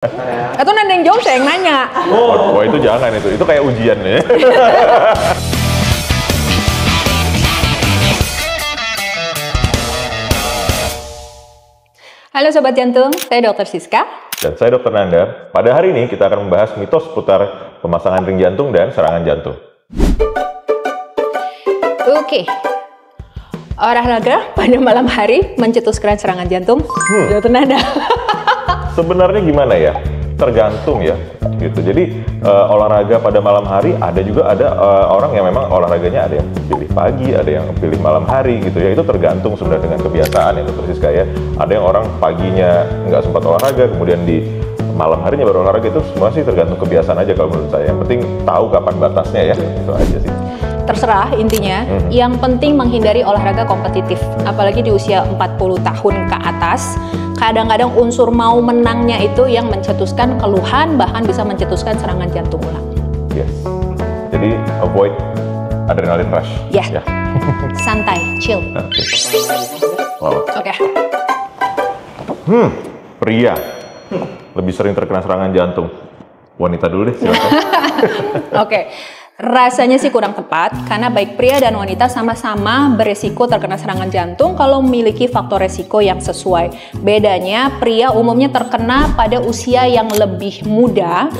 Itu Nendeng jawab, saya yang nanya. Oh, itu jangan itu kayak ujian ya. Halo Sobat Jantung, saya Dr. Siska. Dan saya Dr. Nanda. Pada hari ini kita akan membahas mitos seputar pemasangan ring jantung dan serangan jantung. Oke. Olahraga pada malam hari mencetuskan serangan jantung. Dr. Nanda. Sebenarnya gimana ya? Tergantung ya, gitu. Jadi olahraga pada malam hari ada orang yang memang olahraganya ada yang pilih pagi, ada yang pilih malam hari, gitu ya. Itu tergantung sebenarnya dengan kebiasaan ya, Dr. Siska ya. Ada yang orang paginya nggak sempat olahraga, kemudian di malam harinya baru olahraga. Itu semua sih tergantung kebiasaan aja kalau menurut saya. Yang penting tahu kapan batasnya ya, itu aja sih. Terserah intinya, yang penting menghindari olahraga kompetitif, apalagi di usia 40 tahun ke atas. Kadang-kadang unsur mau menangnya itu yang mencetuskan keluhan, bahkan bisa mencetuskan serangan jantung ulang. Yes. Jadi avoid adrenaline rush. Yeah. Ya. Santai, chill. Wow. Oke. Pria lebih sering terkena serangan jantung. Wanita dulu deh, silakan. Oke. Rasanya sih kurang tepat, karena baik pria dan wanita sama-sama beresiko terkena serangan jantung kalau memiliki faktor resiko yang sesuai. Bedanya, pria umumnya terkena pada usia yang lebih muda,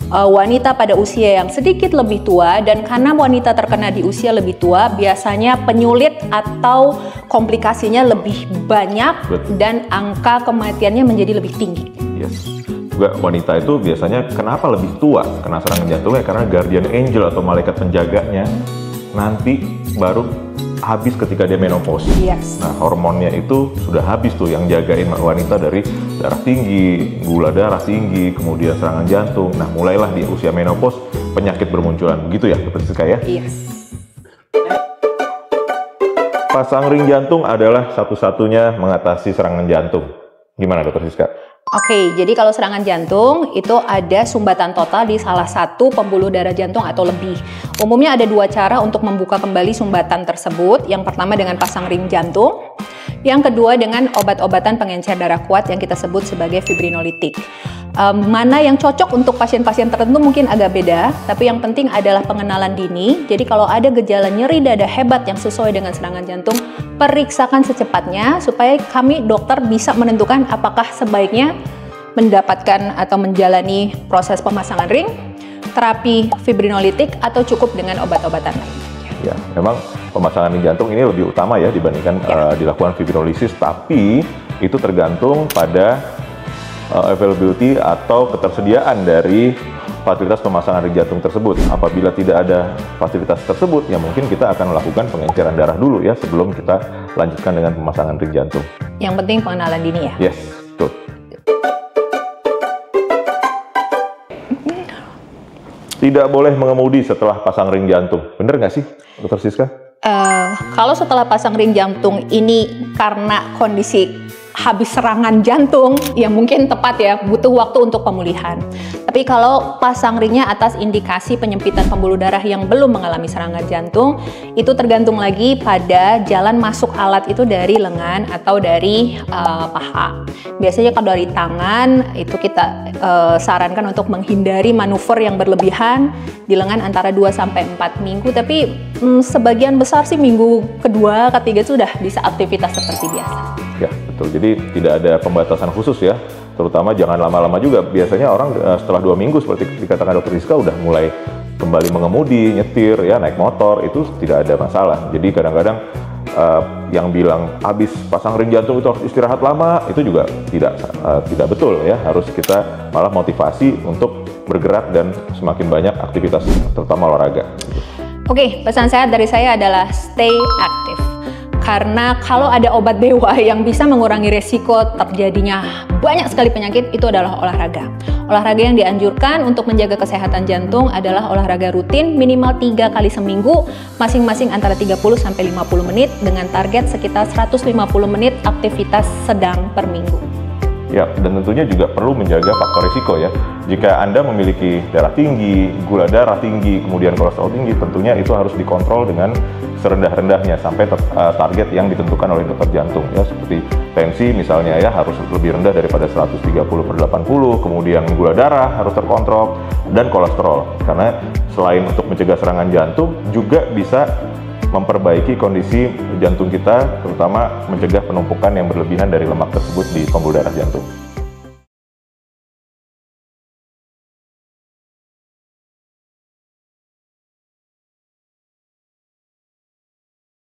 wanita pada usia yang sedikit lebih tua, dan karena wanita terkena di usia lebih tua, biasanya penyulit atau komplikasinya lebih banyak. Betul. Dan angka kematiannya menjadi lebih tinggi. Yes. Juga wanita itu biasanya kenapa lebih tua kena serangan jantungnya, karena guardian angel atau malaikat penjaganya nanti baru habis ketika dia menopause. Yes. Nah, hormonnya itu sudah habis tuh yang jagain wanita dari darah tinggi, gula darah tinggi, kemudian serangan jantung. Nah, mulailah di usia menopause penyakit bermunculan. Begitu ya, Dr. Siska ya? Yes. Pasang ring jantung adalah satu-satunya mengatasi serangan jantung. Gimana, Dr. Siska? Oke, jadi kalau serangan jantung itu ada sumbatan total di salah satu pembuluh darah jantung atau lebih. Umumnya ada dua cara untuk membuka kembali sumbatan tersebut. Yang pertama dengan pasang ring jantung. Yang kedua dengan obat-obatan pengencer darah kuat yang kita sebut sebagai fibrinolitik. Mana yang cocok untuk pasien-pasien tertentu mungkin agak beda, tapi yang penting adalah pengenalan dini. Jadi kalau ada gejala nyeri dada hebat yang sesuai dengan serangan jantung, periksakan secepatnya supaya kami dokter bisa menentukan apakah sebaiknya mendapatkan atau menjalani proses pemasangan ring, terapi fibrinolitik, atau cukup dengan obat-obatan lain. Ya, memang pemasangan ring jantung ini lebih utama ya dibandingkan dilakukan fibrinolysis, tapi itu tergantung pada availability atau ketersediaan dari fasilitas pemasangan ring jantung tersebut. Apabila tidak ada fasilitas tersebut, ya mungkin kita akan melakukan pengenceran darah dulu ya sebelum kita lanjutkan dengan pemasangan ring jantung. Yang penting pengenalan dini ya? Yes, betul. Tidak boleh mengemudi setelah pasang ring jantung. Bener nggak sih, Dr. Siska? Kalau setelah pasang ring jantung ini karena kondisi habis serangan jantung, ya mungkin tepat ya, butuh waktu untuk pemulihan. Tapi kalau pasang ringnya atas indikasi penyempitan pembuluh darah yang belum mengalami serangan jantung, itu tergantung lagi pada jalan masuk alat itu dari lengan atau dari paha. Biasanya kalau dari tangan, itu kita sarankan untuk menghindari manuver yang berlebihan di lengan antara 2-4 minggu, tapi sebagian besar sih minggu kedua, ketiga sudah bisa aktivitas seperti biasa. Ya, betul. Jadi tidak ada pembatasan khusus ya. Terutama jangan lama-lama juga. Biasanya orang setelah 2 minggu seperti dikatakan Dr. Siska udah mulai kembali mengemudi, nyetir, ya naik motor, itu tidak ada masalah. Jadi kadang-kadang yang bilang habis pasang ring jantung itu harus istirahat lama, itu juga tidak betul ya. Harus kita malah motivasi untuk bergerak dan semakin banyak aktivitas, terutama olahraga. Oke, pesan sehat dari saya adalah stay active. Karena kalau ada obat dewa yang bisa mengurangi resiko terjadinya banyak sekali penyakit, itu adalah olahraga. Olahraga yang dianjurkan untuk menjaga kesehatan jantung adalah olahraga rutin minimal 3 kali seminggu, masing-masing antara 30-50 menit dengan target sekitar 150 menit aktivitas sedang per minggu. Ya, dan tentunya juga perlu menjaga faktor risiko ya. Jika Anda memiliki darah tinggi, gula darah tinggi, kemudian kolesterol tinggi, tentunya itu harus dikontrol dengan serendah-rendahnya sampai target yang ditentukan oleh dokter jantung ya, seperti tensi misalnya ya harus lebih rendah daripada 130/80, kemudian gula darah harus terkontrol, dan kolesterol. Karena selain untuk mencegah serangan jantung, juga bisa memperbaiki kondisi jantung kita, terutama mencegah penumpukan yang berlebihan dari lemak tersebut di pembuluh darah jantung.